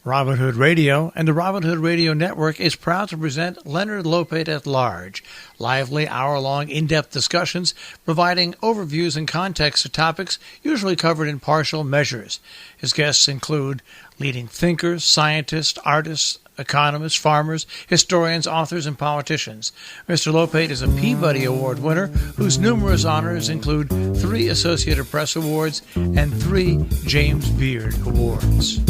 Robin Hood Radio and the Robin Hood Radio Network is proud to present Leonard Lopate at Large, lively hour-long in-depth discussions providing overviews and context to topics usually covered in partial measures. His guests include leading thinkers, scientists, artists, economists, farmers, historians, authors, and politicians. Mr. Lopate is a Peabody Award winner whose numerous honors include 3 Associated Press Awards and 3 James Beard Awards.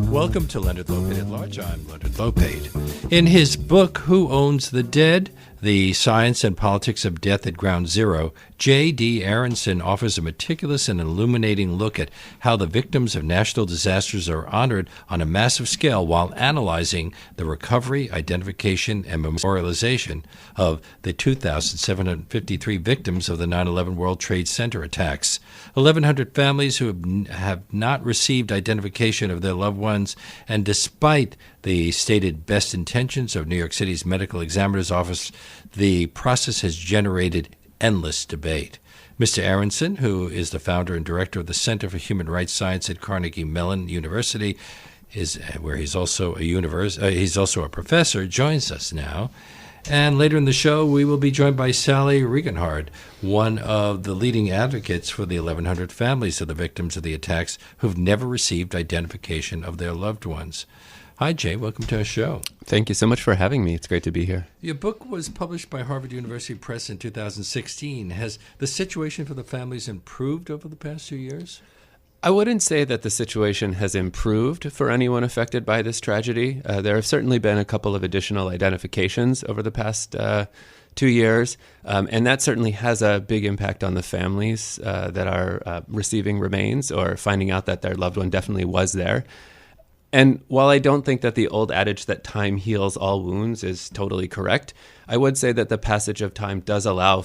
Welcome to Leonard Lopate at Large. I'm Leonard Lopate. In his book, Who Owns the Dead? The Science and Politics of Death at Ground Zero, J.D. Aronson offers a meticulous and illuminating look at how the victims of national disasters are honored on a massive scale while analyzing the recovery, identification, and memorialization of the 2,753 victims of the 9/11 World Trade Center attacks. 1,100 families who have not received identification of their loved ones, and despite the stated best intentions of New York City's Medical Examiner's Office, the process has generated endless debate. Mr. Aronson, who is the founder and director of the Center for Human Rights Science at Carnegie Mellon University, where he's also a professor, joins us now. And later in the show, we will be joined by Sally Regenhard, one of the leading advocates for the 1,100 families of the victims of the attacks who've never received identification of their loved ones. Hi, Jay. Welcome to our show. Thank you so much for having me. It's great to be here. Your book was published by Harvard University Press in 2016. Has the situation for the families improved over the past 2 years? I wouldn't say that the situation has improved for anyone affected by this tragedy. There have certainly been a couple of additional identifications over the past 2 years, and that certainly has a big impact on the families that are receiving remains or finding out that their loved one definitely was there. And while I don't think that the old adage that time heals all wounds is totally correct, I would say that the passage of time does allow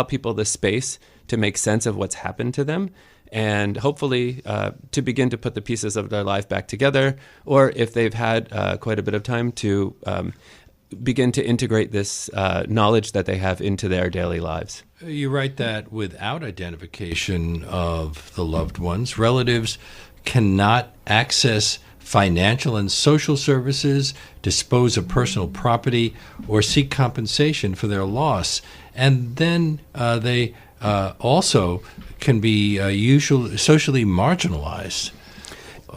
people the space to make sense of what's happened to them, and hopefully to begin to put the pieces of their life back together, or if they've had quite a bit of time to begin to integrate this knowledge that they have into their daily lives. You write that without identification of the loved ones, relatives cannot access financial and social services, dispose of personal property, or seek compensation for their loss. And then they also can be socially marginalized.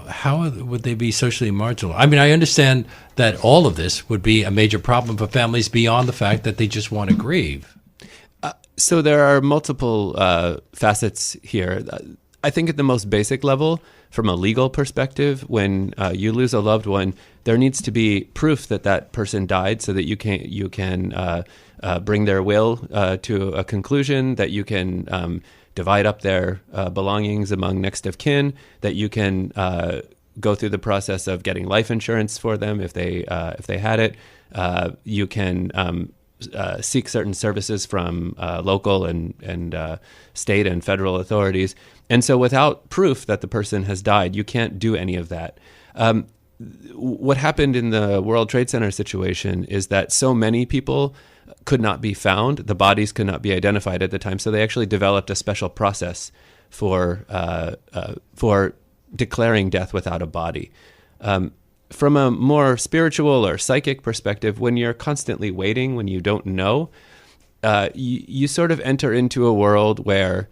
How would they be socially marginalized? I mean, I understand that all of this would be a major problem for families beyond the fact that they just want to grieve. So there are multiple facets here. I think at the most basic level, from a legal perspective, when you lose a loved one, there needs to be proof that that person died, so that you can bring their will to a conclusion, that you can divide up their belongings among next of kin, that you can go through the process of getting life insurance for them if they had it. You can seek certain services from local and state and federal authorities. And so without proof that the person has died, you can't do any of that. What happened in the World Trade Center situation is that so many people could not be found. The bodies could not be identified at the time. So they actually developed a special process for declaring death without a body. From a more spiritual or psychic perspective, when you're constantly waiting, when you don't know, you sort of enter into a world where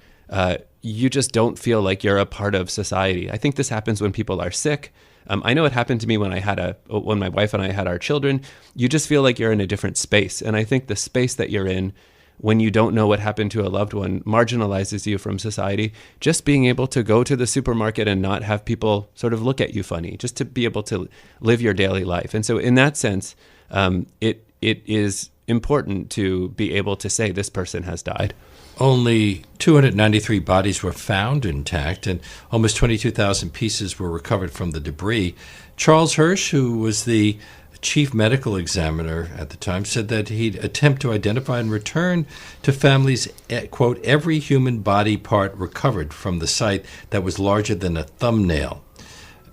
you just don't feel like you're a part of society. I think this happens when people are sick. I know it happened to me when my wife and I had our children. You just feel like you're in a different space. And I think the space that you're in when you don't know what happened to a loved one marginalizes you from society. Just being able to go to the supermarket and not have people sort of look at you funny, just to be able to live your daily life. And so in that sense, it is important to be able to say this person has died. Only 293 bodies were found intact, and almost 22,000 pieces were recovered from the debris. Charles Hirsch, who was the chief medical examiner at the time, said that he'd attempt to identify and return to families, quote, every human body part recovered from the site that was larger than a thumbnail.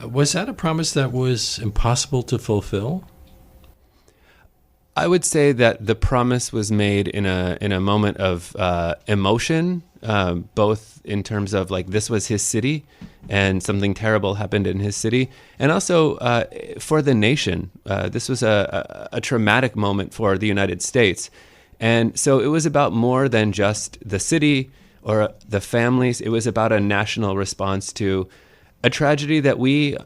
Was that a promise that was impossible to fulfill? I would say that the promise was made in a moment of emotion, both in terms of like this was his city and something terrible happened in his city, and also for the nation. This was a traumatic moment for the United States. And so it was about more than just the city or the families. It was about a national response to a tragedy that we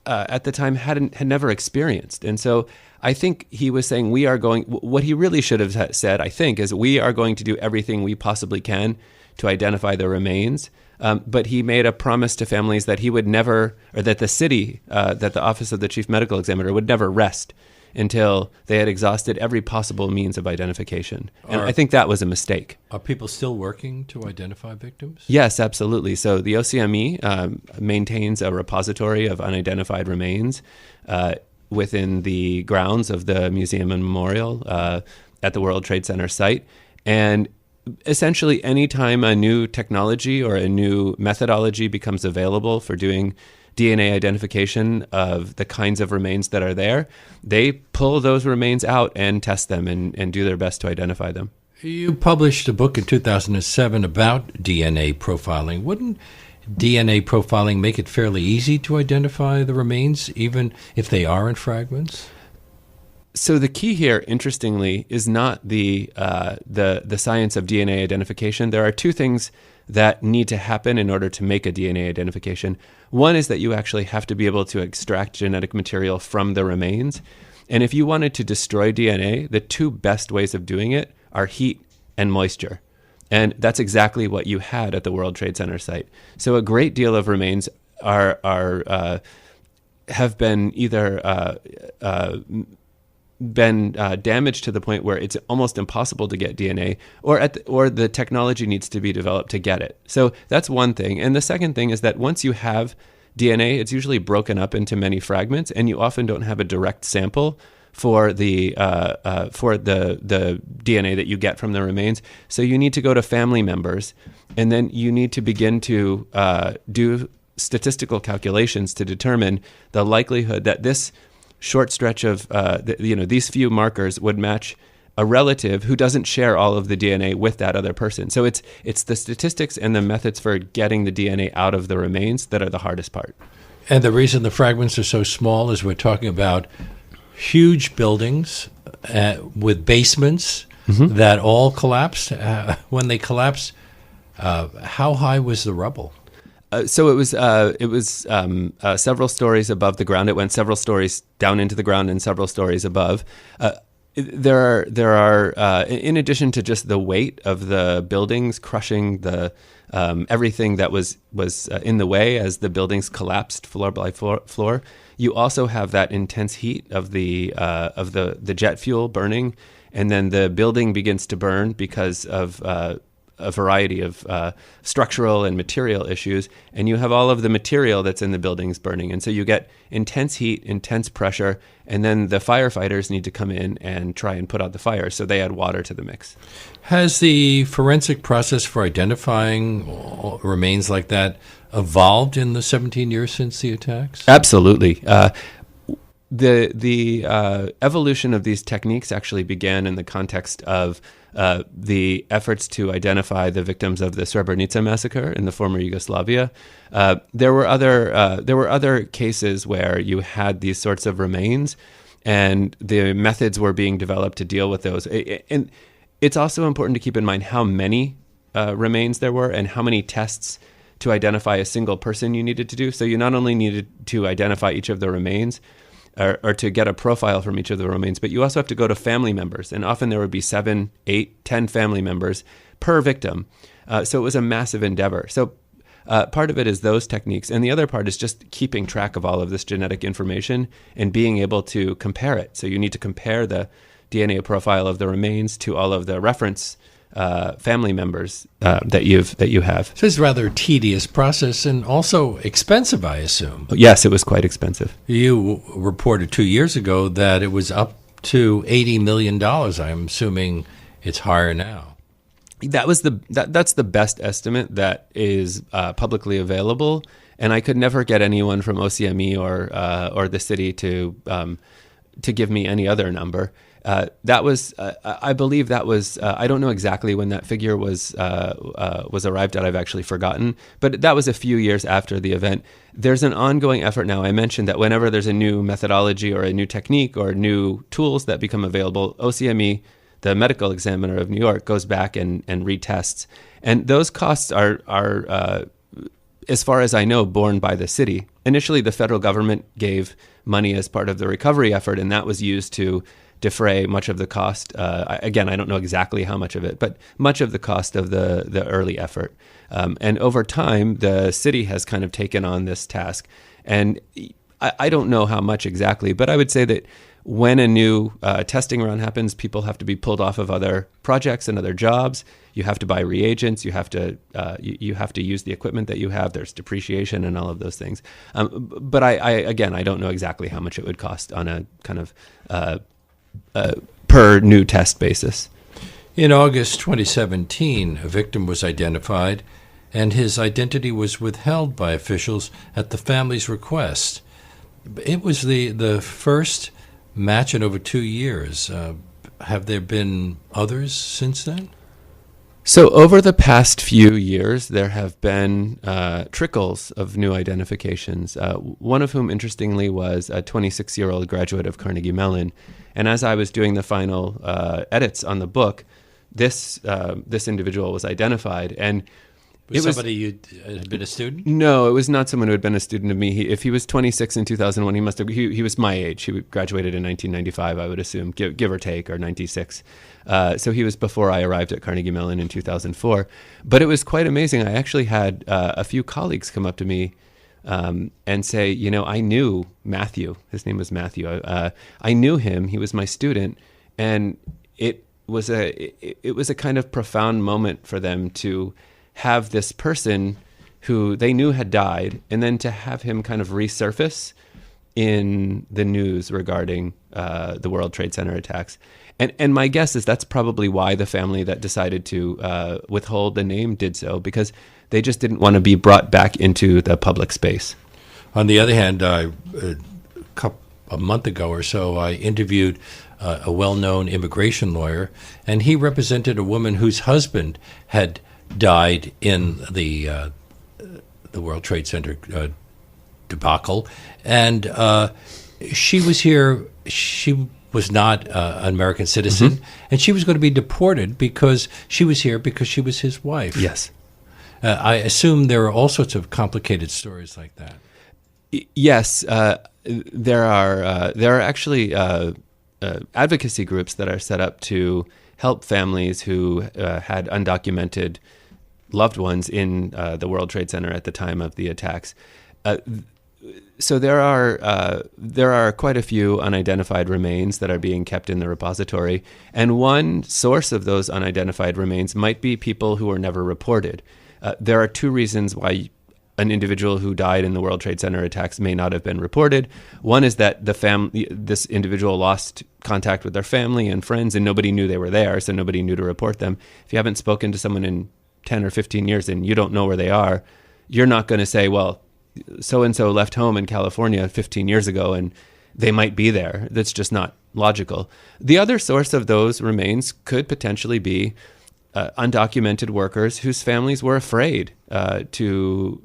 at the time had never experienced. And so I think he was saying what he really should have said, I think, is we are going to do everything we possibly can to identify the remains. But he made a promise to families that he would never, or that the city, that the Office of the Chief Medical Examiner would never rest until they had exhausted every possible means of identification. And I think that was a mistake. Are people still working to identify victims? Yes, absolutely. So the OCME maintains a repository of unidentified remains within the grounds of the Museum and Memorial at the World Trade Center site. And essentially, anytime a new technology or a new methodology becomes available for doing DNA identification of the kinds of remains that are there, they pull those remains out and test them and do their best to identify them. You published a book in 2007 about DNA profiling. Wouldn't DNA profiling make it fairly easy to identify the remains, even if they are in fragments? So the key here, interestingly, is not the science of DNA identification. There are two things that need to happen in order to make a DNA identification. One is that you actually have to be able to extract genetic material from the remains. And if you wanted to destroy DNA, the two best ways of doing it are heat and moisture. And that's exactly what you had at the World Trade Center site. So a great deal of remains have been either damaged to the point where it's almost impossible to get DNA, or the technology needs to be developed to get it. So that's one thing. And the second thing is that once you have DNA, it's usually broken up into many fragments, and you often don't have a direct sample for the DNA that you get from the remains. So you need to go to family members, and then you need to begin to do statistical calculations to determine the likelihood that this short stretch of these few markers would match a relative who doesn't share all of the DNA with that other person. So it's the statistics and the methods for getting the DNA out of the remains that are the hardest part. And the reason the fragments are so small is we're talking about huge buildings with basements that all collapsed. When they collapsed, how high was the rubble? So it was several stories above the ground. It went several stories down into the ground and several stories above. There are in addition to just the weight of the buildings crushing the everything that was in the way as the buildings collapsed floor by floor. You also have that intense heat of the jet fuel burning, and then the building begins to burn because of a variety of structural and material issues, and you have all of the material that's in the buildings burning. And so you get intense heat, intense pressure, and then the firefighters need to come in and try and put out the fire, so they add water to the mix. Has the forensic process for identifying remains like that evolved in the 17 years since the attacks? Absolutely. The evolution of these techniques actually began in the context of the efforts to identify the victims of the Srebrenica massacre in the former Yugoslavia. There were other cases where you had these sorts of remains, and the methods were being developed to deal with those. And it's also important to keep in mind how many remains there were and how many tests to identify a single person you needed to do. So you not only needed to identify each of the remains, or to get a profile from each of the remains, but you also have to go to family members. And often there would be 7, 8, 10 family members per victim. So it was a massive endeavor. So part of it is those techniques. And the other part is just keeping track of all of this genetic information and being able to compare it. So you need to compare the DNA profile of the remains to all of the reference family members that you have. So it's a rather tedious process and also expensive, I assume. Yes, it was quite expensive. You reported 2 years ago that it was up to $80 million. I'm assuming it's higher now. That's the best estimate that is publicly available, and I could never get anyone from OCME or the city to give me any other number. That was, I believe that was, I don't know exactly when that figure was arrived at. I've actually forgotten, but that was a few years after the event. There's an ongoing effort now. I mentioned that whenever there's a new methodology or a new technique or new tools that become available, OCME, the medical examiner of New York, goes back and retests. And those costs are as far as I know, borne by the city. Initially, the federal government gave money as part of the recovery effort, and that was used to defray much of the cost. Again, I don't know exactly how much of it, but much of the cost of the early effort. And over time, the city has kind of taken on this task. And I don't know how much exactly, but I would say that when a new testing run happens, people have to be pulled off of other projects and other jobs. You have to buy reagents. You have to use the equipment that you have. There's depreciation and all of those things. But I don't know exactly how much it would cost on a kind of per new test basis. In August 2017, a victim was identified, and his identity was withheld by officials at the family's request. It was the first match in over 2 years. Have there been others since then? So over the past few years, there have been trickles of new identifications, one of whom, interestingly, was a 26-year-old graduate of Carnegie Mellon. And as I was doing the final edits on the book, this individual was identified. And Was somebody you had been a student? No, it was not someone who had been a student of me. If he was 26 in 2001, he must have. He was my age. He graduated in 1995, I would assume, give or take, or 96. So he was before I arrived at Carnegie Mellon in 2004. But it was quite amazing. I actually had a few colleagues come up to me and say, I knew Matthew. His name was Matthew. I knew him. He was my student, and it was a kind of profound moment for them to have this person who they knew had died, and then to have him kind of resurface in the news regarding the World Trade Center attacks. And my guess is that's probably why the family that decided to withhold the name did so, because they just didn't want to be brought back into the public space. On the other hand, a month ago or so, I interviewed a well-known immigration lawyer, and he represented a woman whose husband had died in the World Trade Center debacle, and she was here. She was not an American citizen, and she was going to be deported because she was here because she was his wife. Yes. I assume there are all sorts of complicated stories like that. Yes, there are actually advocacy groups that are set up to help families who had undocumented loved ones in the World Trade Center at the time of the attacks. So there are quite a few unidentified remains that are being kept in the repository, and one source of those unidentified remains might be people who were never reported. There are two reasons why an individual who died in the World Trade Center attacks may not have been reported. One is that this individual lost contact with their family and friends, and nobody knew they were there, so nobody knew to report them. If you haven't spoken to someone in 10 or 15 years and you don't know where they are, you're not going to say, well, so-and-so left home in California 15 years ago and they might be there. That's just not logical. The other source of those remains could potentially be undocumented workers whose families were afraid to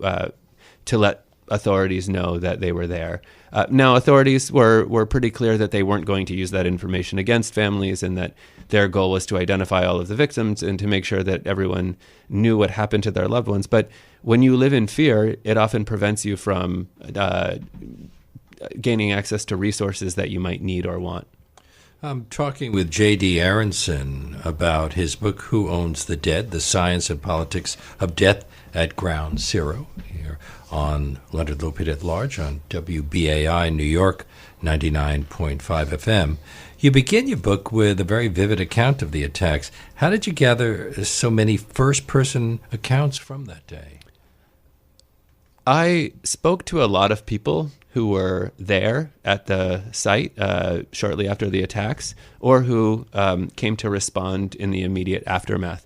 let authorities know that they were there. Now, authorities were pretty clear that they weren't going to use that information against families, and that their goal was to identify all of the victims and to make sure that everyone knew what happened to their loved ones. But when you live in fear, it often prevents you from gaining access to resources that you might need or want. I'm talking with J.D. Aronson about his book, Who Owns the Dead? The Science and Politics of Death at Ground Zero, here on Leonard Lopate at Large on WBAI New York 99.5 FM. You begin your book with a very vivid account of the attacks. How did you gather so many first-person accounts from that day? I spoke to a lot of people who were there at the site shortly after the attacks, or who came to respond in the immediate aftermath.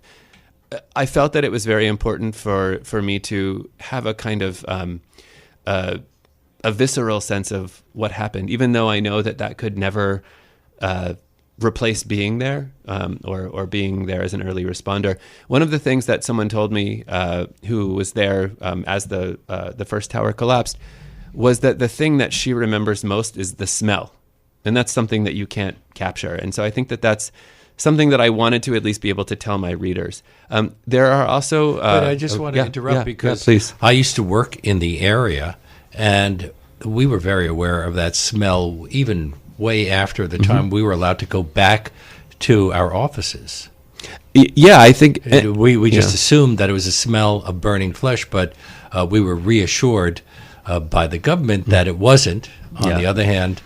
I felt that it was very important for me to have a kind of a visceral sense of what happened, even though I know that could never replace being there or being there as an early responder. One of the things that someone told me who was there as the first tower collapsed was that the thing that she remembers most is the smell. And that's something that you can't capture. And so I think that that's something that I wanted to at least be able to tell my readers. There are also... but I just want to interrupt because please. I used to work in the area, and we were very aware of that smell even way after the time we were allowed to go back to our offices. Yeah, I think... we just assumed that it was a smell of burning flesh, but we were reassured by the government that it wasn't. On the other hand,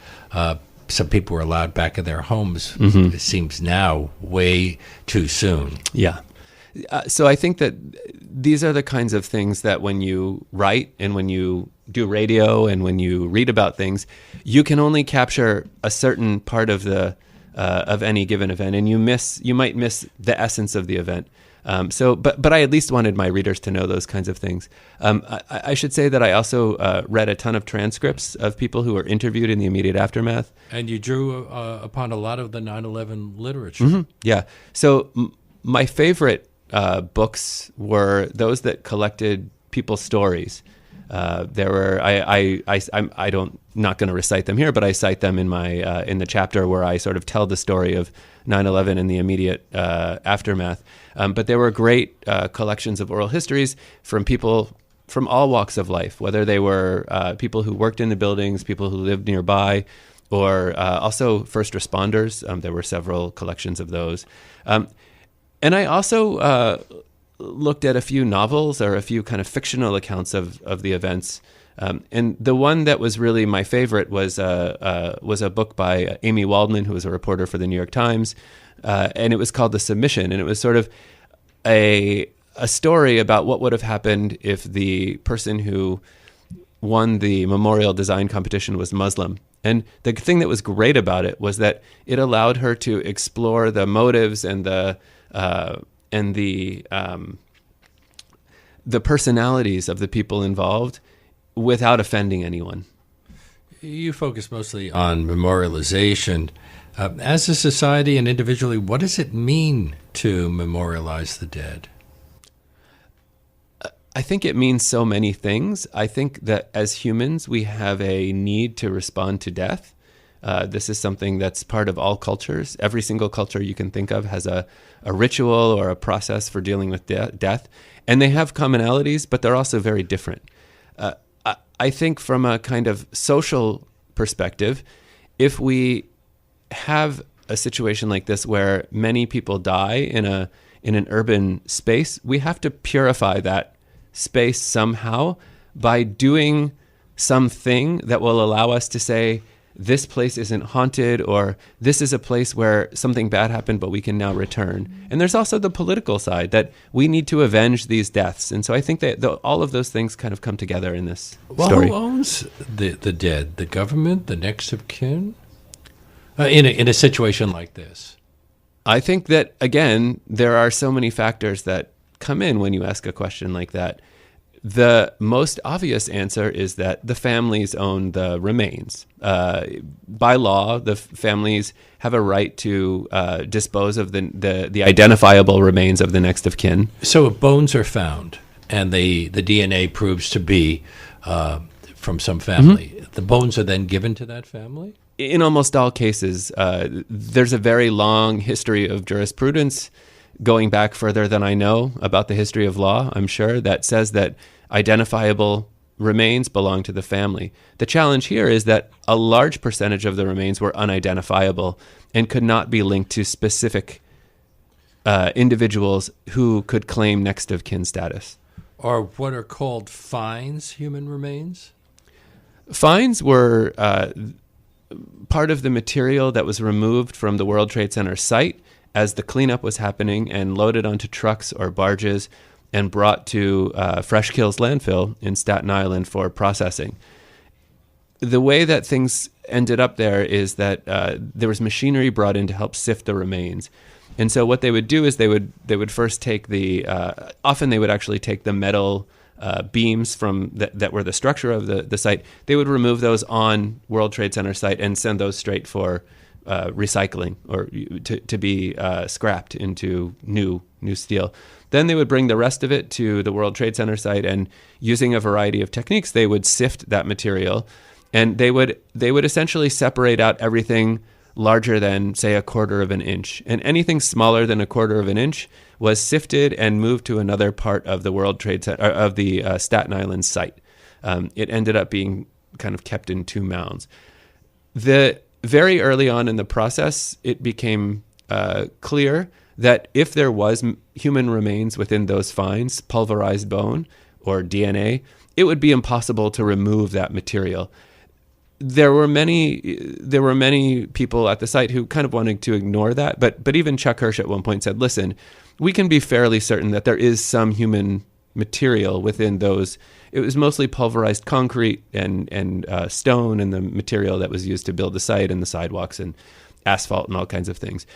some people were allowed back in their homes. It seems now way too soon. Yeah. So I think that these are the kinds of things that when you write and when you do radio and when you read about things, you can only capture a certain part of the of any given event, and you might miss the essence of the event. But I at least wanted my readers to know those kinds of things. I should say that I also read a ton of transcripts of people who were interviewed in the immediate aftermath. And you drew upon a lot of the 9/11 literature. Yeah. So my favorite books were those that collected people's stories. There were I'm not going to recite them here, but I cite them in my in the chapter where I sort of tell the story of 9/11 and the immediate aftermath. But there were great collections of oral histories from people from all walks of life, whether they were people who worked in the buildings, people who lived nearby, or also first responders. There were several collections of those. And I also looked at a few novels or a few kind of fictional accounts of the events. And the one that was really my favorite was a book by Amy Waldman, who was a reporter for the New York Times. And it was called The Submission. And it was sort of a story about what would have happened if the person who won the memorial design competition was Muslim. And the thing that was great about it was that it allowed her to explore the motives and the personalities of the people involved without offending anyone. You focus mostly on memorialization. As a society and individually, what does it mean to memorialize the dead? I think it means so many things. I think that as humans, we have a need to respond to death. This is something that's part of all cultures. Every single culture you can think of has a ritual or a process for dealing with death. And they have commonalities, but they're also very different. I think from a kind of social perspective, if we have a situation like this where many people die in an urban space, we have to purify that space somehow by doing something that will allow us to say, this place isn't haunted, or this is a place where something bad happened, but we can now return. And there's also the political side that we need to avenge these deaths. And so I think that all of those things kind of come together in this story. Who owns the dead? The government, the next of kin? In a situation like this? I think that, again, there are so many factors that come in when you ask a question like that. The most obvious answer is that the families own the remains. By law, the families have a right to dispose of the identifiable remains of the next of kin. So if bones are found and the DNA proves to be from some family, the bones are then given to that family? In almost all cases, there's a very long history of jurisprudence going back further than I know about the history of law, I'm sure, that says that identifiable remains belong to the family. The challenge here is that a large percentage of the remains were unidentifiable and could not be linked to specific individuals who could claim next of kin status. Are what are called finds human remains? Finds were part of the material that was removed from the World Trade Center site as the cleanup was happening and loaded onto trucks or barges and brought to Fresh Kills landfill in Staten Island for processing. The way that things ended up there is that there was machinery brought in to help sift the remains. And so what they would do is they would first take often they would actually take the metal beams from that were the structure of the site. They would remove those on World Trade Center site and send those straight for recycling or to be scrapped into new steel. Then they would bring the rest of it to the World Trade Center site, and using a variety of techniques, they would sift that material, and they would essentially separate out everything larger than, say, a quarter of an inch. And anything smaller than a quarter of an inch was sifted and moved to another part of the World Trade Center, of the Staten Island site. It ended up being kind of kept in 2 mounds. Very early on in the process, it became clear that if there was human remains within those finds, pulverized bone or DNA, it would be impossible to remove that material. There were many people at the site who kind of wanted to ignore that, but even Chuck Hirsch at one point said, listen, we can be fairly certain that there is some human material within those. It was mostly pulverized concrete and stone and the material that was used to build the site and the sidewalks and asphalt and all kinds of things.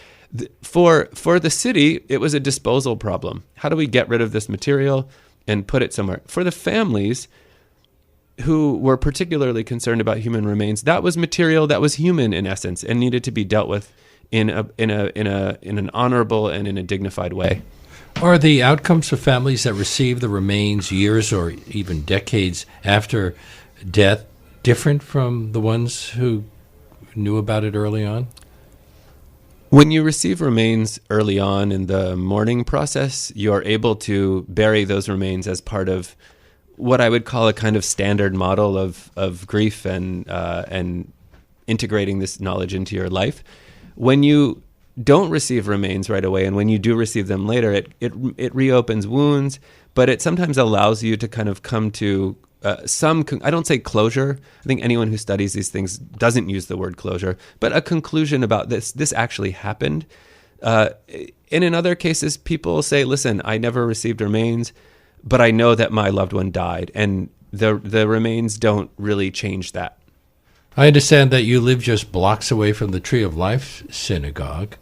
For the city, it was a disposal problem. How do we get rid of this material and put it somewhere? For the families who were particularly concerned about human remains, that was material that was human in essence and needed to be dealt with in an honorable and in a dignified way. Are the outcomes for families that receive the remains years or even decades after death different from the ones who knew about it early on? When you receive remains early on in the mourning process, you're able to bury those remains as part of what I would call a kind of standard model of grief and integrating this knowledge into your life. When you don't receive remains right away, and when you do receive them later, it reopens wounds, but it sometimes allows you to kind of come to I don't say closure. I think anyone who studies these things doesn't use the word closure, but a conclusion about this actually happened. And in other cases, people say, listen, I never received remains, but I know that my loved one died, and the remains don't really change that. I understand that you live just blocks away from the Tree of Life synagogue.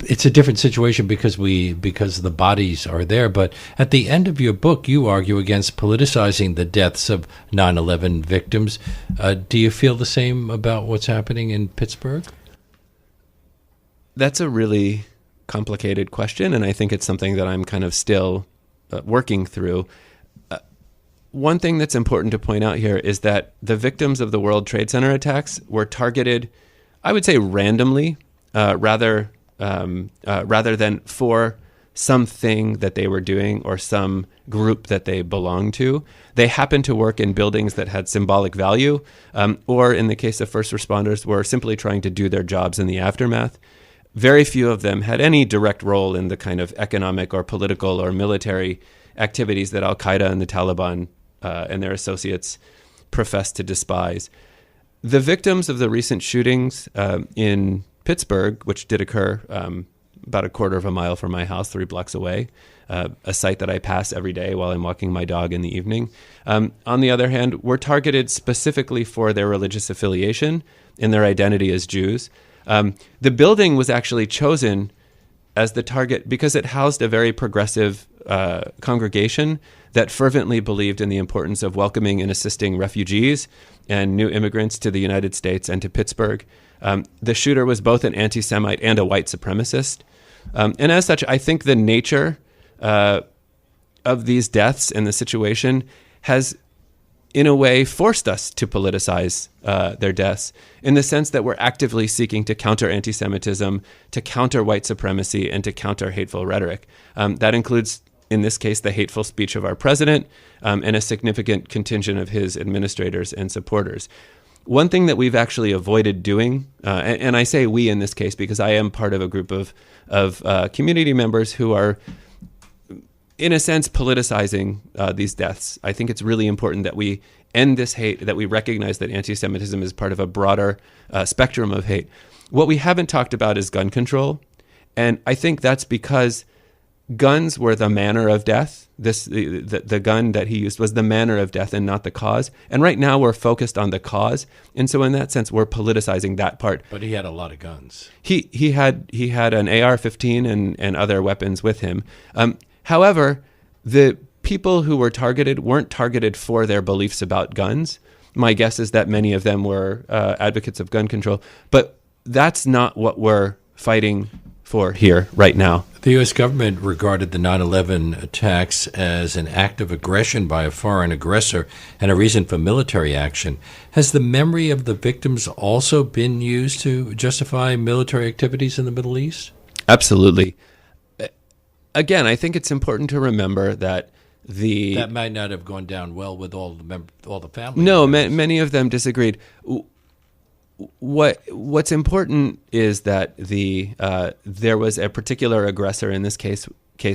It's a different situation because the bodies are there. But at the end of your book, you argue against politicizing the deaths of 9/11 victims. Do you feel the same about what's happening in Pittsburgh? That's a really complicated question, and I think it's something that I'm kind of still working through. One thing that's important to point out here is that the victims of the World Trade Center attacks were targeted, I would say randomly, rather than for something that they were doing or some group that they belonged to. They happened to work in buildings that had symbolic value, or in the case of first responders, were simply trying to do their jobs in the aftermath. Very few of them had any direct role in the kind of economic or political or military activities that Al-Qaeda and the Taliban and their associates profess to despise. The victims of the recent shootings in Pittsburgh, which did occur about a quarter of a mile from my house, 3 blocks away, a site that I pass every day while I'm walking my dog in the evening. On the other hand, were targeted specifically for their religious affiliation and their identity as Jews. The building was actually chosen as the target because it housed a very progressive congregation that fervently believed in the importance of welcoming and assisting refugees and new immigrants to the United States and to Pittsburgh. The shooter was both an anti-Semite and a white supremacist. And as such, I think the nature of these deaths and the situation has, in a way, forced us to politicize their deaths in the sense that we're actively seeking to counter anti-Semitism, to counter white supremacy, and to counter hateful rhetoric. That includes, in this case, the hateful speech of our president and a significant contingent of his administrators and supporters. One thing that we've actually avoided doing, and I say we in this case because I am part of a group of community members who are, in a sense, politicizing these deaths. I think it's really important that we end this hate, that we recognize that anti-Semitism is part of a broader spectrum of hate. What we haven't talked about is gun control, and I think that's because guns were the manner of death. The gun that he used was the manner of death and not the cause. And right now we're focused on the cause, and so in that sense we're politicizing that part. But he had a lot of guns. He had an AR-15 and other weapons with him. However, the people who were targeted weren't targeted for their beliefs about guns. My guess is that many of them were advocates of gun control. But that's not what we're fighting for here right now. The U.S. government regarded the 9/11 attacks as an act of aggression by a foreign aggressor and a reason for military action. Has the memory of the victims also been used to justify military activities in the Middle East? Absolutely. Again, I think it's important to remember that that might not have gone down well with all the family. No, many of them disagreed. What's important is that there was a particular aggressor in this case,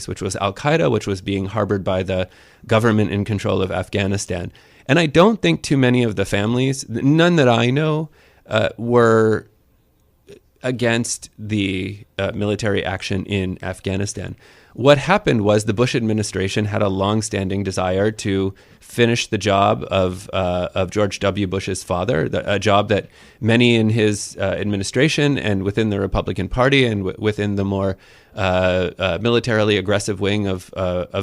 which was Al-Qaeda, which was being harbored by the government in control of Afghanistan. And I don't think too many of the families, none that I know, were against the military action in Afghanistan. What happened was the Bush administration had a long-standing desire to finish the job of George W. Bush's father, a job that many in his administration and within the Republican Party and within the more militarily aggressive wing of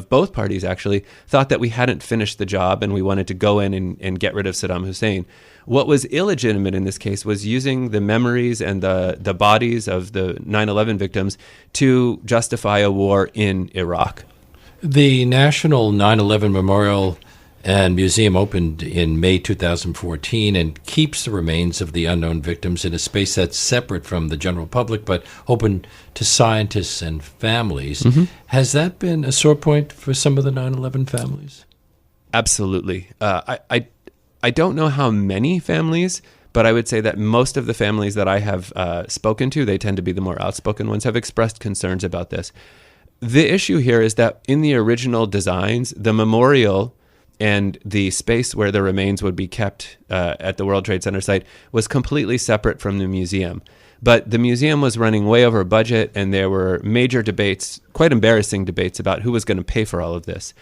both parties actually thought that we hadn't finished the job and we wanted to go in and get rid of Saddam Hussein. What was illegitimate in this case was using the memories and the bodies of the 9/11 victims to justify a war in Iraq. The National 9/11 Memorial and Museum opened in May 2014 and keeps the remains of the unknown victims in a space that's separate from the general public but open to scientists and families. Mm-hmm. Has that been a sore point for some of the 9/11 families? Absolutely. I don't know how many families, but I would say that most of the families that I have spoken to, they tend to be the more outspoken ones, have expressed concerns about this. The issue here is that in the original designs, the memorial and the space where the remains would be kept at the World Trade Center site was completely separate from the museum. But the museum was running way over budget, and there were major debates, quite embarrassing debates, about who was going to pay for all of this.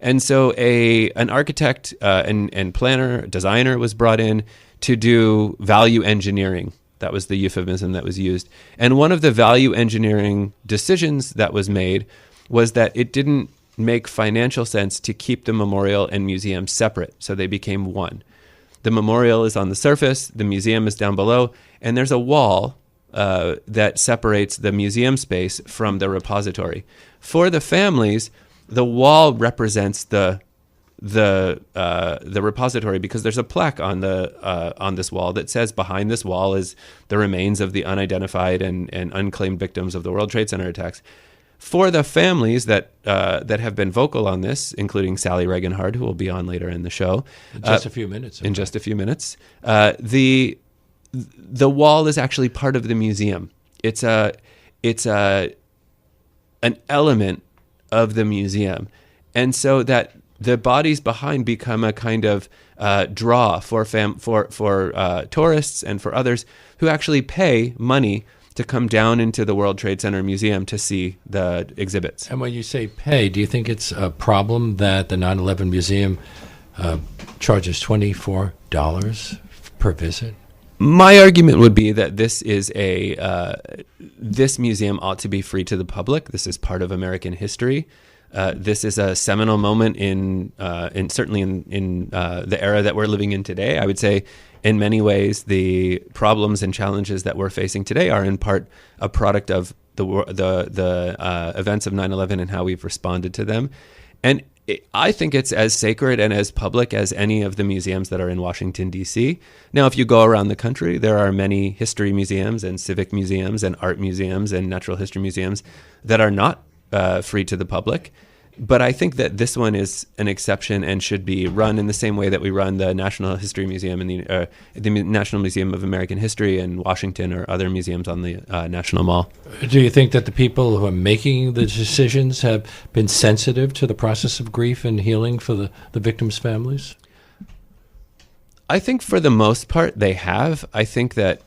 And so an architect and planner, designer was brought in to do value engineering. That was the euphemism that was used. And one of the value engineering decisions that was made was that it didn't make financial sense to keep the memorial and museum separate, so they became one. The memorial is on the surface, the museum is down below, and there's a wall that separates the museum space from the repository. For the families, the wall represents the repository because there's a plaque on this wall that says behind this wall is the remains of the unidentified and unclaimed victims of the World Trade Center attacks. For the families that have been vocal on this, including Sally Regenhard, who will be on later in the show, in just a few minutes, the wall is actually part of the museum. It's an element of the museum, and so that the bodies behind become a kind of draw for tourists and for others who actually pay money to come down into the World Trade Center Museum to see the exhibits. And when you say pay, do you think it's a problem that the 9/11 Museum charges $24 per visit? My argument would be that this museum ought to be free to the public. This is part of American history. This is a seminal moment in the era that we're living in today. I would say, in many ways, the problems and challenges that we're facing today are in part a product of the events of 9/11 and how we've responded to them. And I think it's as sacred and as public as any of the museums that are in Washington, D.C. Now, if you go around the country, there are many history museums and civic museums and art museums and natural history museums that are not free to the public. But I think that this one is an exception and should be run in the same way that we run the National History Museum and the National Museum of American History in Washington or other museums on the National Mall. Do you think that the people who are making the decisions have been sensitive to the process of grief and healing for the victims' families? I think for the most part they have. I think that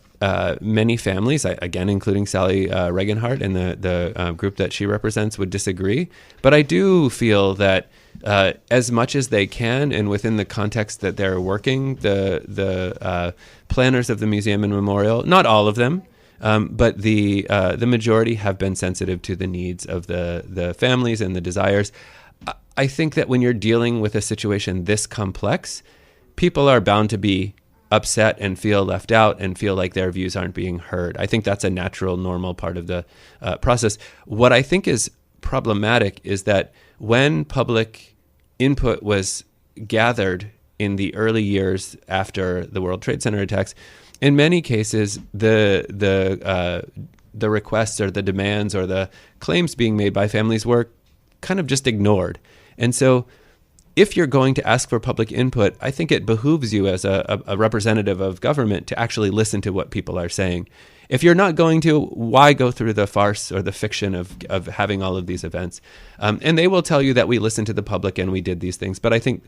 many families, again, including Sally Regenhard and the group that she represents, would disagree. But I do feel that as much as they can, and within the context that they're working, the planners of the museum and memorial, not all of them, but the majority have been sensitive to the needs of the families and the desires. I think that when you're dealing with a situation this complex, people are bound to be upset and feel left out and feel like their views aren't being heard. I think that's a natural, normal part of the process. What I think is problematic is that when public input was gathered in the early years after the World Trade Center attacks, in many cases, the requests or the demands or the claims being made by families were kind of just ignored. And so if you're going to ask for public input, I think it behooves you as a representative of government to actually listen to what people are saying. If you're not going to, why go through the farce or the fiction of having all of these events? And they will tell you that we listened to the public and we did these things. But I think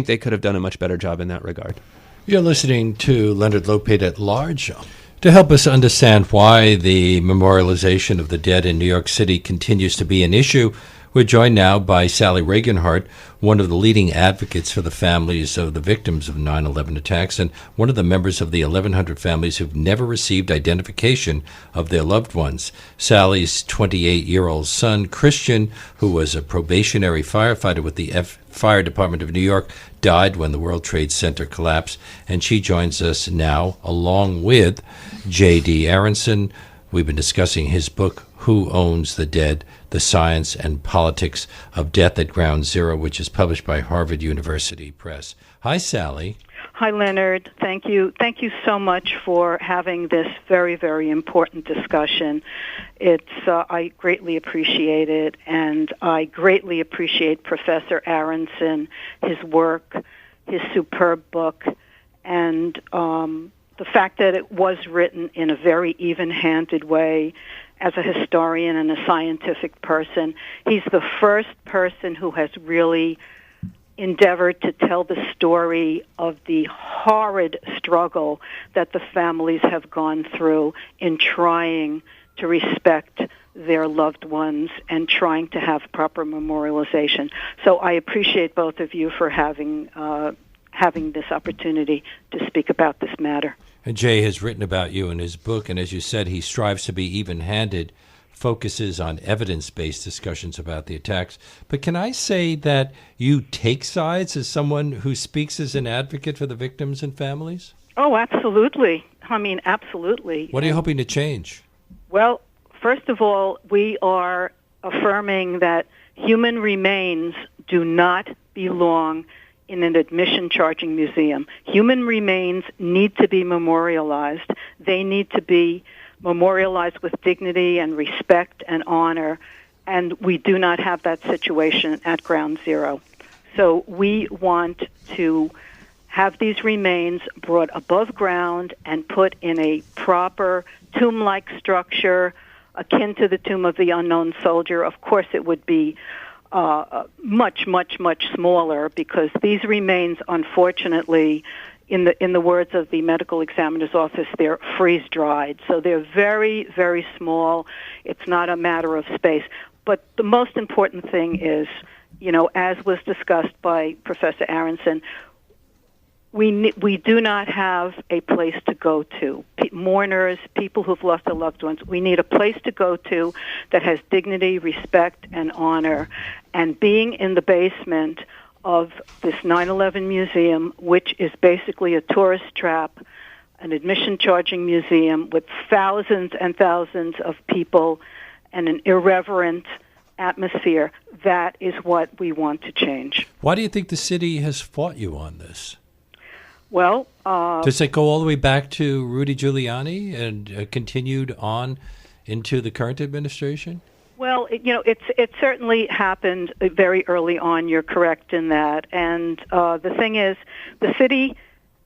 they could have done a much better job in that regard. You're listening to Leonard Lopate at Large. To help us understand why the memorialization of the dead in New York City continues to be an issue, we're joined now by Sally Regenhard, one of the leading advocates for the families of the victims of 9/11 attacks and one of the members of the 1,100 families who've never received identification of their loved ones. Sally's 28-year-old son, Christian, who was a probationary firefighter with the Fire Department of New York, died when the World Trade Center collapsed, and she joins us now along with J.D. Aronson. We've been discussing his book, Who Owns the Dead? The Science and Politics of Death at Ground Zero, which is published by Harvard University Press. Hi, Sally. Hi, Leonard. Thank you. Thank you so much for having this very, very important discussion. I greatly appreciate it, and I greatly appreciate Professor Aronson, his work, his superb book, and the fact that it was written in a very even-handed way. As a historian and a scientific person, he's the first person who has really endeavored to tell the story of the horrid struggle that the families have gone through in trying to respect their loved ones and trying to have proper memorialization. So I appreciate both of you for having this opportunity to speak about this matter. And Jay has written about you in his book, and as you said, he strives to be even-handed, focuses on evidence-based discussions about the attacks. But can I say that you take sides as someone who speaks as an advocate for the victims and families? Oh, absolutely. I mean, absolutely. What are you hoping to change? Well, first of all, we are affirming that human remains do not belong in an admission-charging museum. Human remains need to be memorialized. They need to be memorialized with dignity and respect and honor, and we do not have that situation at Ground Zero. So we want to have these remains brought above ground and put in a proper tomb-like structure akin to the tomb of the unknown soldier. Of course, it would be much, much, much smaller because these remains, unfortunately, in the words of the medical examiner's office, they're freeze-dried. So they're very, very small. It's not a matter of space. But the most important thing is, as was discussed by Professor Aronson, we do not have a place to go to. Mourners, people who've lost their loved ones, we need a place to go to that has dignity, respect, and honor. And being in the basement of this 9/11 museum, which is basically a tourist trap, an admission-charging museum with thousands and thousands of people and an irreverent atmosphere, that is what we want to change. Why do you think the city has fought you on this? Well, does it go all the way back to Rudy Giuliani and continued on into the current administration? Well, it certainly happened very early on. You're correct in that. And the thing is, the city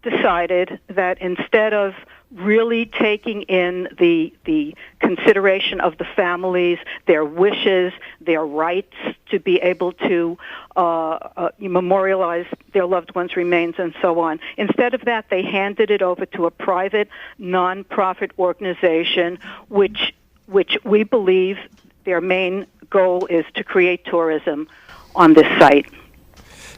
decided that instead of really taking in the consideration of the families, their wishes, their rights to be able to memorialize their loved ones' remains and so on. Instead of that, they handed it over to a private, non-profit organization, which we believe their main goal is to create tourism on this site.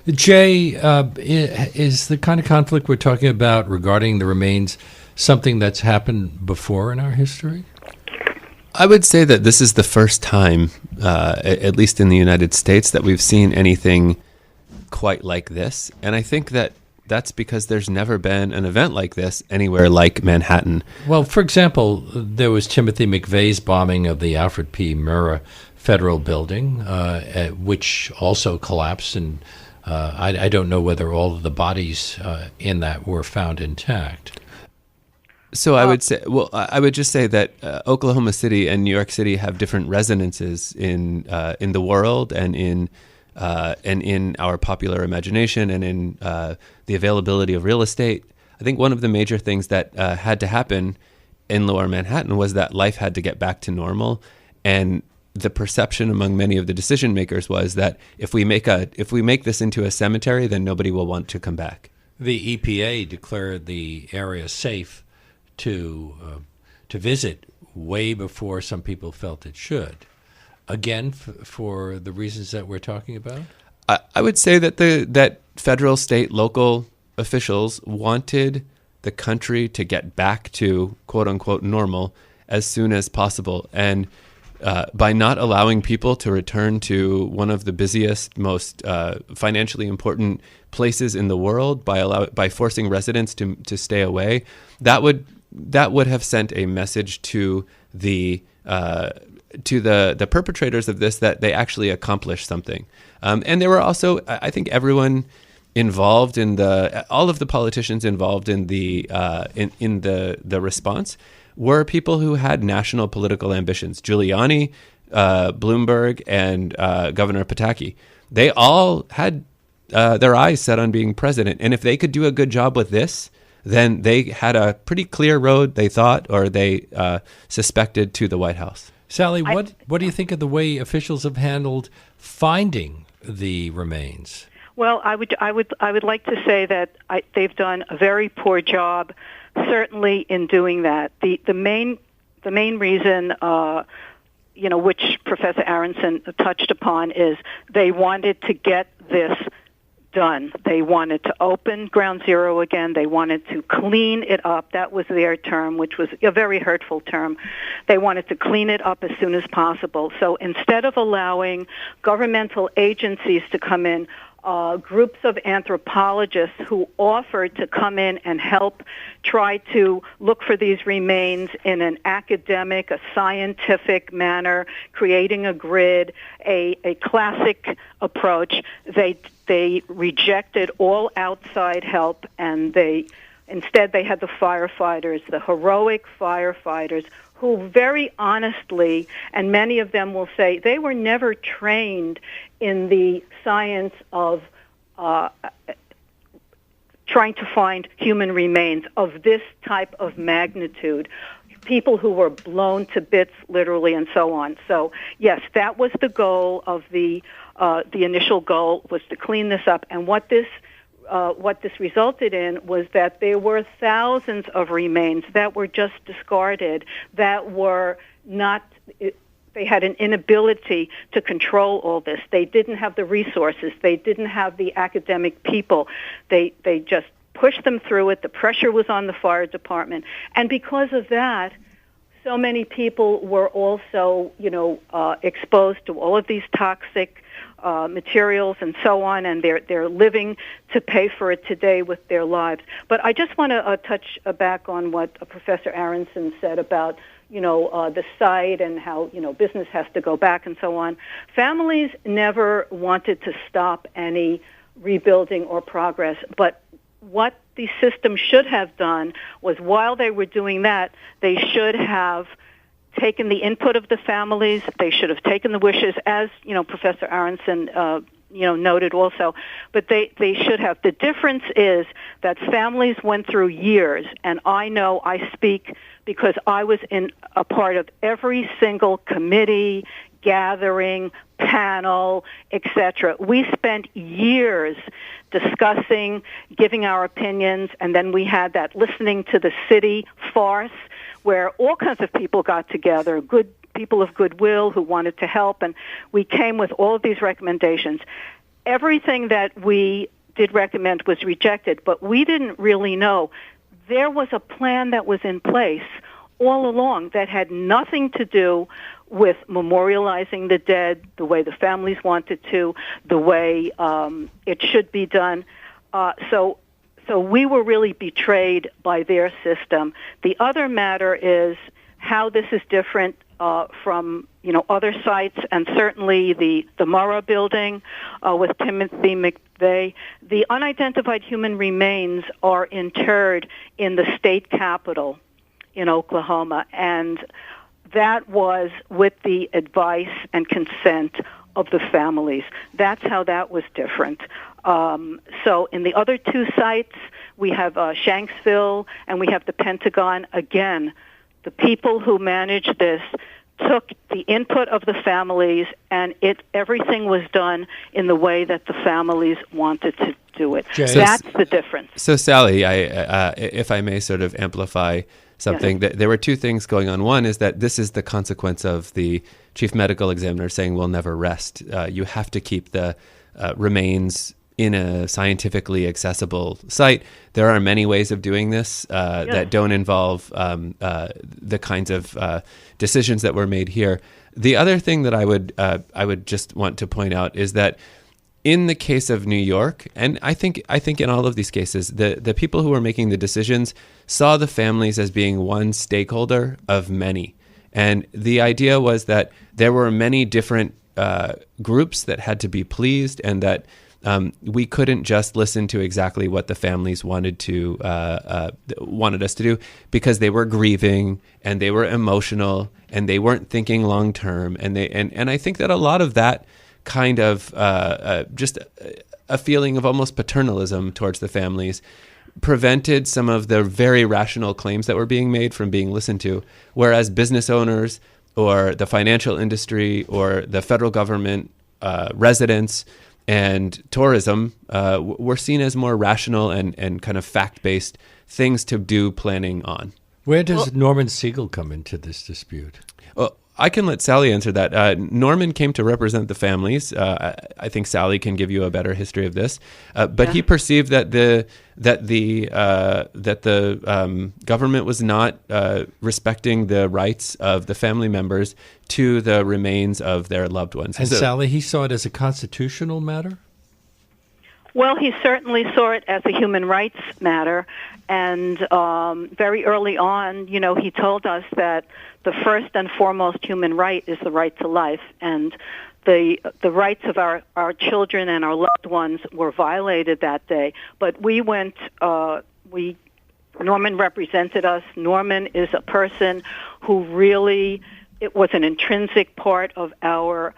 Jay, is the kind of conflict we're talking about regarding the remains something that's happened before in our history? I would say that this is the first time, at least in the United States, that we've seen anything quite like this. And I think that that's because there's never been an event like this anywhere like Manhattan. Well, for example, there was Timothy McVeigh's bombing of the Alfred P. Murrah Federal Building, which also collapsed, and I don't know whether all of the bodies in that were found intact. So I would just say that Oklahoma City and New York City have different resonances in the world and in our popular imagination and in the availability of real estate. I think one of the major things that had to happen in Lower Manhattan was that life had to get back to normal, and the perception among many of the decision makers was that if we make this into a cemetery, then nobody will want to come back. The EPA declared the area safe to visit way before some people felt it should. Again, for the reasons that we're talking about? I would say that that federal, state, local officials wanted the country to get back to quote-unquote normal as soon as possible. And by not allowing people to return to one of the busiest, most financially important places in the world, by forcing residents to stay away, that would have sent a message to the perpetrators of this that they actually accomplished something. And there were also, I think, everyone involved in all of the politicians involved in the response were people who had national political ambitions. Giuliani, Bloomberg, and Governor Pataki. They all had their eyes set on being president. And if they could do a good job with this, then they had a pretty clear road, they thought, or they suspected, to the White House. Sally, what do you think of the way officials have handled finding the remains? Well, I would like to say that they've done a very poor job, certainly in doing that. The main reason, which Professor Aronson touched upon, is they wanted to get this done. They wanted to open Ground Zero again. They wanted to clean it up. That was their term, which was a very hurtful term. They wanted to clean it up as soon as possible. So instead of allowing governmental agencies to come in, groups of anthropologists who offered to come in and help try to look for these remains in an academic, a scientific manner, creating a grid, a classic approach. They rejected all outside help, and instead they had the firefighters, the heroic firefighters, who very honestly, and many of them will say, they were never trained in the science of trying to find human remains of this type of magnitude, people who were blown to bits, literally, and so on. So, yes, that was the goal of the initial goal, was to clean this up. And what this resulted in was that there were thousands of remains that were just discarded, that were not, they had an inability to control all this. They didn't have the resources. They didn't have the academic people. They just pushed them through it. The pressure was on the fire department. And because of that, so many people were also, exposed to all of these toxic materials and so on, and they're living to pay for it today with their lives. But I just want to touch back on what Professor Aronson said about, the site and how, business has to go back and so on. Families never wanted to stop any rebuilding or progress, but what the system should have done was, while they were doing that, they should have taken the input of the families. They should have taken the wishes, as Professor Aronson noted also. But they should have. The difference is that families went through years, and I speak because I was in a part of every single committee, gathering, panel, etc. We spent years discussing, giving our opinions, and then we had that listening to the city farce, where all kinds of people got together, good people of goodwill who wanted to help, and we came with all of these recommendations. Everything that we did recommend was rejected, but we didn't really know. There was a plan that was in place all along that had nothing to do with memorializing the dead the way the families wanted to, the way it should be done. So So we were really betrayed by their system. The other matter is how this is different from other sites, and certainly the Murrah building with Timothy McVeigh. The unidentified human remains are interred in the state capitol in Oklahoma, and that was with the advice and consent of the families. That's how that was different. So in the other two sites, we have Shanksville and we have the Pentagon. Again, the people who managed this took the input of the families, and everything was done in the way that the families wanted to do it. That's the difference. So, Sally, if I may sort of amplify something, yes. There were two things going on. One is that this is the consequence of the chief medical examiner saying we'll never rest. You have to keep the remains in a scientifically accessible site. There are many ways of doing this that don't involve the kinds of decisions that were made here. The other thing that I would just want to point out is that in the case of New York, and I think in all of these cases, the people who were making the decisions saw the families as being one stakeholder of many. And the idea was that there were many different groups that had to be pleased, and that we couldn't just listen to exactly what the families wanted us to do, because they were grieving and they were emotional and they weren't thinking long term. And I think that a lot of that kind of just a feeling of almost paternalism towards the families prevented some of the very rational claims that were being made from being listened to, whereas business owners or the financial industry or the federal government, residents, and tourism were seen as more rational and kind of fact-based things to do planning on. Where does Norman Siegel come into this dispute? Well, I can let Sally answer that. Norman came to represent the families. I think Sally can give you a better history of this. But he perceived that the government was not respecting the rights of the family members to the remains of their loved ones. And Sally, he saw it as a constitutional matter? Well, he certainly saw it as a human rights matter. And very early on, he told us that the first and foremost human right is the right to life. And the rights of our children and our loved ones were violated that day. But we went, Norman represented us. Norman is a person who really, it was an intrinsic part of our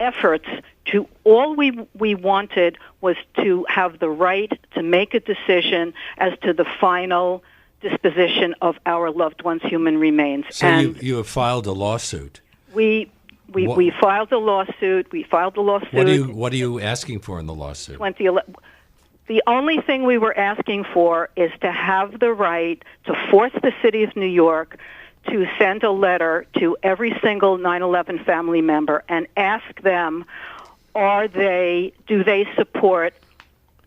efforts to, all we wanted was to have the right to make a decision as to the final disposition of our loved ones' human remains. So and you have filed a lawsuit. We filed a lawsuit. What are you asking for in the lawsuit? 2011. The only thing we were asking for is to have the right to force the city of New York to send a letter to every single 9/11 family member and ask them, do they support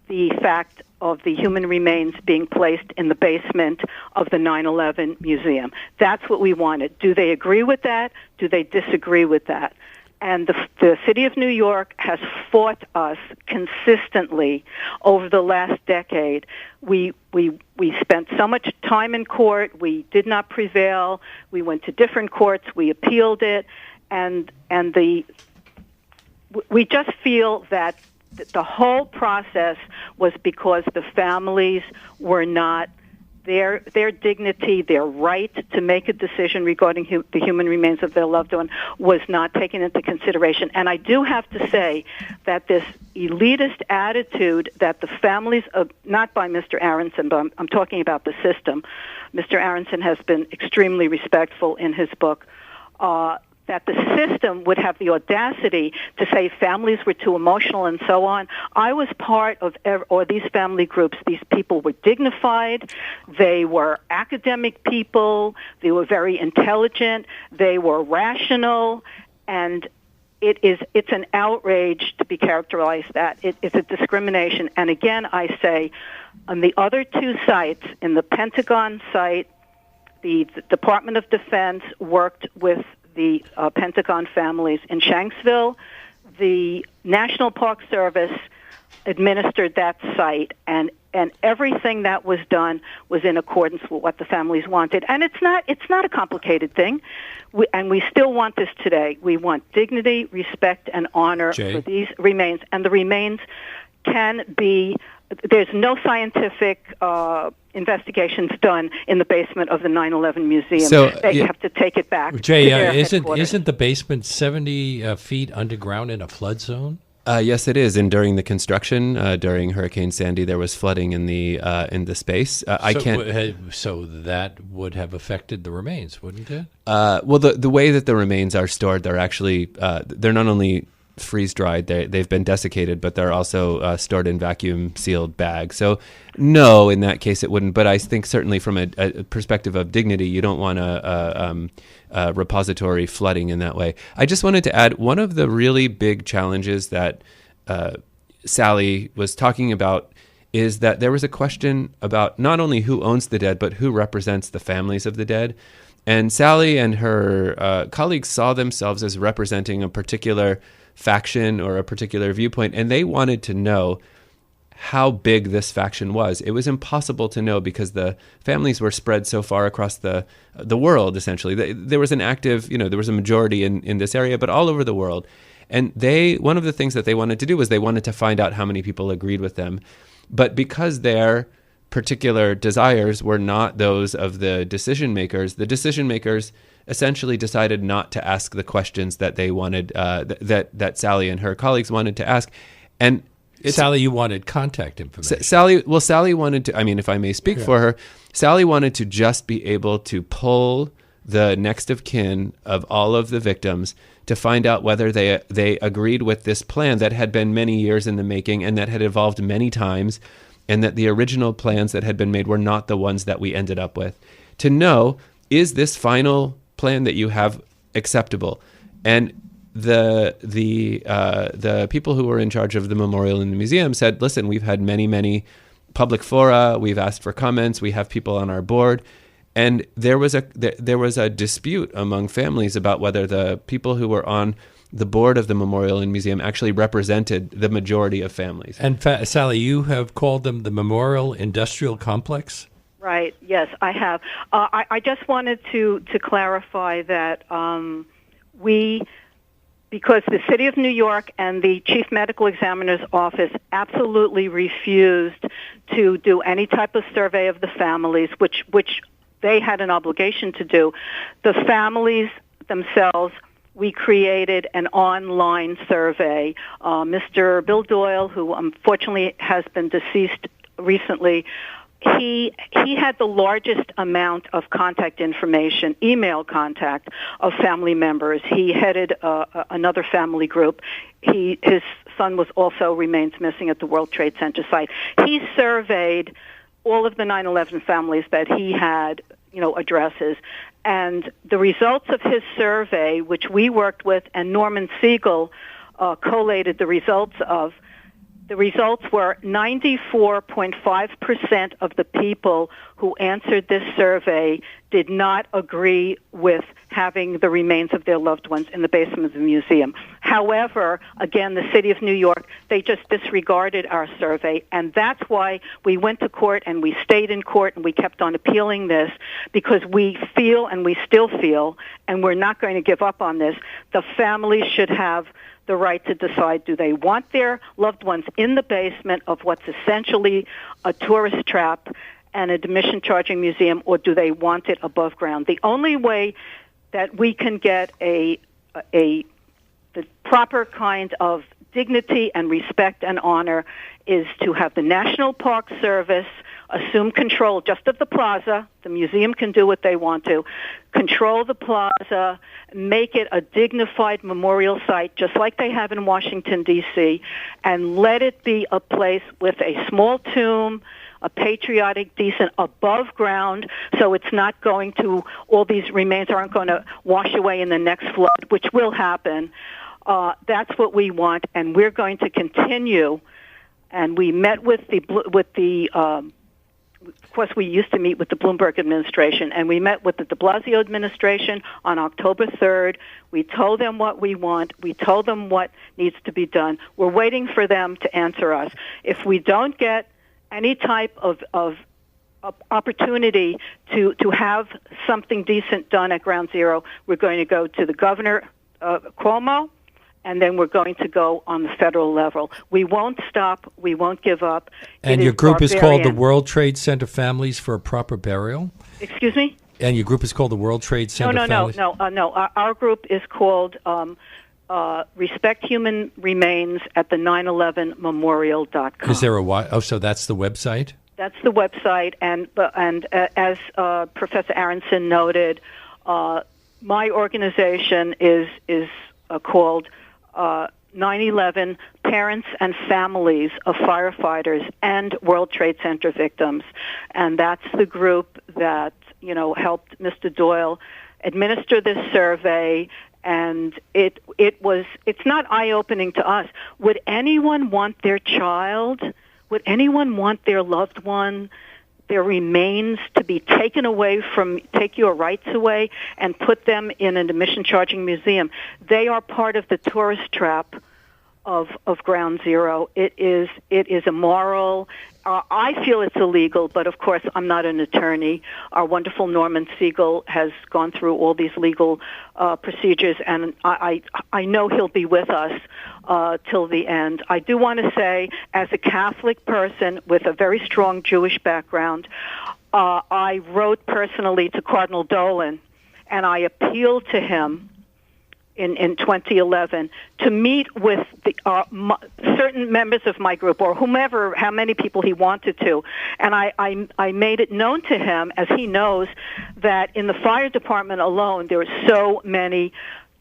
the fact of the human remains being placed in the basement of the 9/11 museum? That's what we wanted. Do they agree with that? Do they disagree with that? And the city of New York has fought us consistently over the last decade. We spent so much time in court. We did not prevail. We went to different courts. We appealed it, and we just feel that the whole process was because the families were not, their dignity, their right to make a decision regarding the human remains of their loved one was not taken into consideration. And I do have to say that this elitist attitude that the families of, not by Mr. Aronson, but I'm talking about the system. Mr. Aronson has been extremely respectful in his book, that the system would have the audacity to say families were too emotional and so on. I was part of these family groups. These people were dignified. They were academic people. They were very intelligent. They were rational. And it's an outrage to be characterized that. It's a discrimination. And again, I say, on the other two sites, in the Pentagon site, the Department of Defense worked with the Pentagon families. In Shanksville, the National Park Service administered that site, and everything that was done was in accordance with what the families wanted. And it's not a complicated thing, and we still want this today. We want dignity, respect, and honor for these remains, and the remains can be. There's no scientific investigations done in the basement of the 9/11 museum. So, they have to take it back. Jay, to their isn't headquarters. the basement 70 feet underground in a flood zone? Yes, it is. And during the construction, during Hurricane Sandy, there was flooding in the space. So that would have affected the remains, wouldn't it? Well, the way that the remains are stored, they're actually they're not only freeze dried, they've been desiccated, but they're also stored in vacuum sealed bags. So no, in that case it wouldn't. But I think certainly from a perspective of dignity, you don't want a repository flooding in that way. I just wanted to add one of the really big challenges that Sally was talking about is that there was a question about not only who owns the dead, but who represents the families of the dead. And Sally and her colleagues saw themselves as representing a particular faction or a particular viewpoint, and they wanted to know how big this faction was. It was impossible to know because the families were spread so far across the world, essentially. There was an active, there was a majority in this area, but all over the world. And one of the things that they wanted to do was they wanted to find out how many people agreed with them. But because their particular desires were not those of the decision makers essentially decided not to ask the questions that they wanted, that Sally and her colleagues wanted to ask. And Sally, you wanted contact information. Sally wanted to, if I may speak for her, Sally wanted to just be able to pull the next of kin of all of the victims to find out whether they agreed with this plan that had been many years in the making and that had evolved many times, and that the original plans that had been made were not the ones that we ended up with. To know, is this final plan that you have acceptable? And the people who were in charge of the memorial in the museum said, listen, we've had many public fora, we've asked for comments, we have people on our board. And there was a dispute among families about whether the people who were on the board of the memorial and museum actually represented the majority of families. And Sally, you have called them the Memorial Industrial Complex? Right. Yes, I have. I just wanted to clarify that because the City of New York and the Chief Medical Examiner's Office absolutely refused to do any type of survey of the families, which they had an obligation to do. The families themselves, we created an online survey. Mr. Bill Doyle, who unfortunately has been deceased recently, he had the largest amount of contact information, email contact of family members. He headed another family group. His son remains missing at the World Trade Center site. He surveyed all of the 9/11 families that he had, addresses. And the results of his survey, which we worked with, and Norman Siegel collated the results of, the results were 94.5% of the people who answered this survey did not agree with having the remains of their loved ones in the basement of the museum. However, again, the City of New York, they just disregarded our survey, and that's why we went to court and we stayed in court and we kept on appealing this, because we feel, and we still feel, and we're not going to give up on this, the families should have the right to decide, do they want their loved ones in the basement of what's essentially a tourist trap and a admission charging museum, or do they want it above ground? The only way that we can get the proper kind of dignity and respect and honor is to have the National Park Service assume control just of the plaza. The museum can do what they want to. Control the plaza, make it a dignified memorial site, just like they have in Washington, D.C., and let it be a place with a small tomb, a patriotic, decent, above ground, so it's not going to, all these remains aren't going to wash away in the next flood, which will happen. That's what we want, and we're going to continue. And we met with the of course, we used to meet with the Bloomberg administration, and we met with the de Blasio administration on October 3rd. We told them what we want. We told them what needs to be done. We're waiting for them to answer us. If we don't get any type of opportunity to have something decent done at Ground Zero, we're going to go to the governor, Cuomo, and then we're going to go on the federal level. We won't stop. We won't give up. And your group is called the World Trade Center Families for a Proper Burial? Excuse me? And your group is called the World Trade Center Families? No. Our group is called Respect Human Remains at the 9/11memorial.com. Is there so that's the website? That's the website, and as Professor Aronson noted, my organization is called 9/11 Parents and Families of Firefighters and World Trade Center Victims, and that's the group that helped Mr. Doyle administer this survey. And it's not eye-opening to us. Would anyone want their child? Would anyone want their loved one, their remains, to be taken away take your rights away and put them in an admission-charging museum? They are part of the tourist trap of Ground Zero. It is immoral. I feel it's illegal, but of course I'm not an attorney. Our wonderful Norman Siegel has gone through all these legal procedures, and I know he'll be with us till the end. I do want to say, as a Catholic person with a very strong Jewish background, I wrote personally to Cardinal Dolan, and I appealed to him in 2011 to meet with certain members of my group, or whomever, how many people he wanted to. And I made it known to him, as he knows, that in the fire department alone there are so many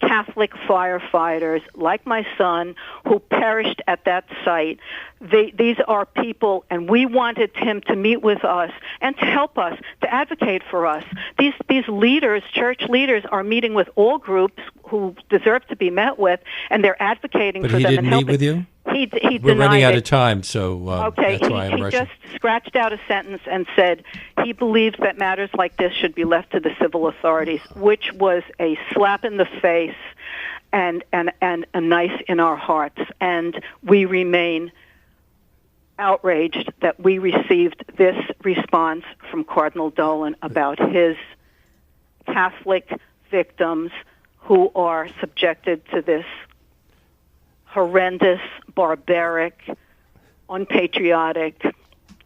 Catholic firefighters, like my son, who perished at that site. These are people, and we wanted him to meet with us and to help us, to advocate for us. These leaders, church leaders, are meeting with all groups who deserve to be met with, and they're advocating for them. But he didn't meet with you? He We're running out of time, so okay. That's why I'm he rushing. Just scratched out a sentence and said he believes that matters like this should be left to the civil authorities, which was a slap in the face and a knife in our hearts. And we remain outraged that we received this response from Cardinal Dolan about his Catholic victims who are subjected to this horrendous, barbaric, unpatriotic,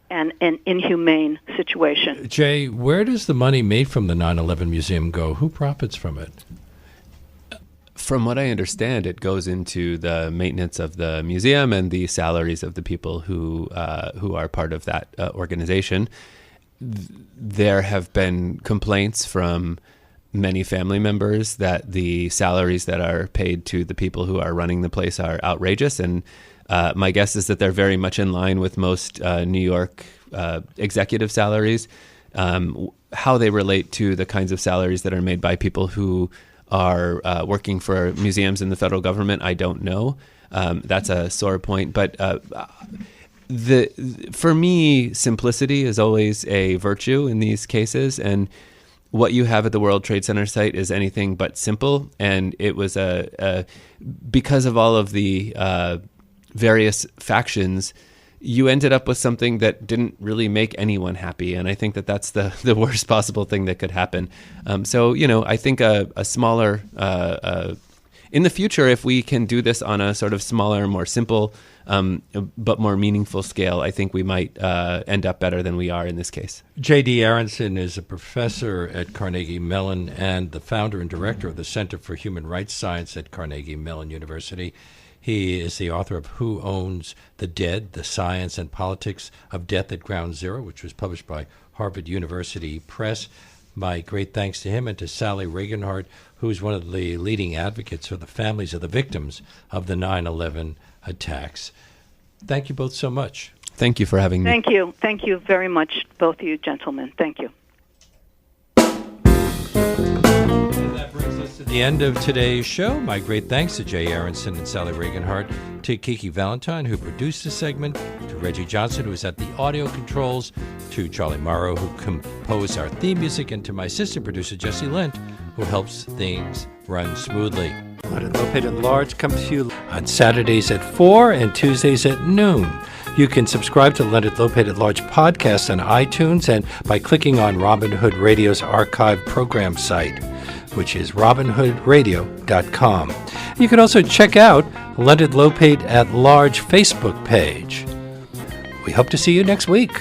and inhumane situation. Jay, where does the money made from the 9/11 Museum go? Who profits from it? From what I understand, it goes into the maintenance of the museum and the salaries of the people who are part of that organization. There have been complaints from many family members that the salaries that are paid to the people who are running the place are outrageous, and my guess is that they're very much in line with most New York executive salaries. How they relate to the kinds of salaries that are made by people who are working for museums in the federal government, I don't know. That's a sore point, but for me, simplicity is always a virtue in these cases, and what you have at the World Trade Center site is anything but simple. And it was because of all of the various factions, you ended up with something that didn't really make anyone happy. And I think that that's the worst possible thing that could happen. So, I think a smaller, in the future, if we can do this on a sort of smaller, more simple, but more meaningful scale, I think we might end up better than we are in this case. J.D. Aronson is a professor at Carnegie Mellon and the founder and director of the Center for Human Rights Science at Carnegie Mellon University. He is the author of Who Owns the Dead? The Science and Politics of Death at Ground Zero, which was published by Harvard University Press. My great thanks to him and to Sally Regenhard, who is one of the leading advocates for the families of the victims of the 9/11 attacks. Thank you both so much. Thank you for having me. Thank you. Thank you very much, both of you gentlemen. Thank you. And that brings us to the end of today's show. My great thanks to Jay Aronson and Sally Regenhard, to Kiki Valentine, who produced the segment, to Reggie Johnson, who was at the audio controls, to Charlie Morrow, who composed our theme music, and to my assistant producer, Jesse Lent, who helps things run smoothly. Leonard Lopate at Large comes to you on Saturdays at 4 and Tuesdays at noon. You can subscribe to Leonard Lopate at Large podcast on iTunes and by clicking on Robin Hood Radio's archive program site, which is robinhoodradio.com. You can also check out Leonard Lopate at Large Facebook page. We hope to see you next week.